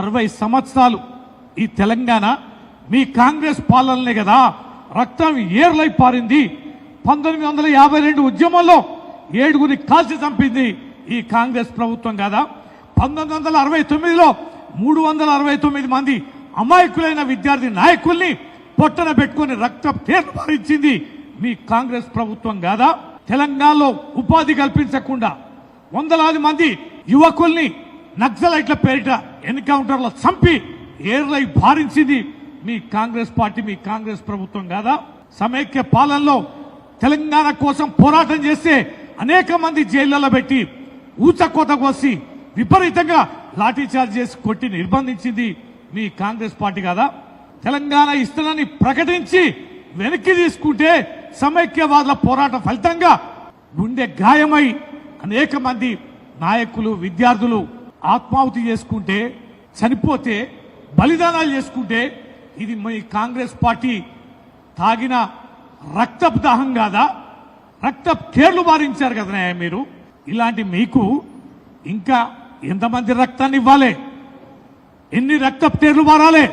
60 సంవత్సరాలు ఈ తెలంగాణ మీ కాంగ్రెస్ పాలనలే కదా రక్తం ఏర్లై పారింది. 1952 ఉద్యమంలో 7గురిని కాల్చి చంపింది ఈ కాంగ్రెస్ ప్రభుత్వం కదా. 1969లో 369 మంది అమాయకులైన విద్యార్థి నాయకుల్ని పొట్టన పెట్టుకుని రక్తం తీర్మానించింది మీ కాంగ్రెస్ ప్రభుత్వం కాదా. తెలంగాణలో ఉపాధి కల్పించకుండా వందలాది మంది యువకుల్ని నక్సలైట్ల పేరిట ఎన్కౌంటర్లో చంపి ఏర్లై భారించింది మీ కాంగ్రెస్ పార్టీ, మీ కాంగ్రెస్ ప్రభుత్వం కాదా. సమైక్య పాలనలో తెలంగాణ కోసం పోరాటం చేస్తే అనేక మంది జైళ్లలో పెట్టి ఊచకోత కోసి విపరీతంగా లాఠీచార్జ్ చేసి కొట్టి నిర్బంధించింది మీ కాంగ్రెస్ పార్టీ కాదా. తెలంగాణ ఇస్తానని ప్రకటించి వెనక్కి తీసుకుంటే సమైక్యవాదుల పోరాట ఫలితంగా గుండె గాయమై అనేక మంది నాయకులు విద్యార్థులు ఆత్మాహుతి చేసుకుంటే చనిపోతే బలిదానాలు చేసుకుంటే ఇది మీ కాంగ్రెస్ పార్టీ తాగిన రక్తపు దాహం కాదా. రక్తపు కేర్లు బారించారు కదా మీరు. ఇలాంటి మీకు ఇంకా ఎంతమంది రక్తాన్ని ఇవ్వాలి, ఎన్ని రక్తపు తేర్లు మారాలి.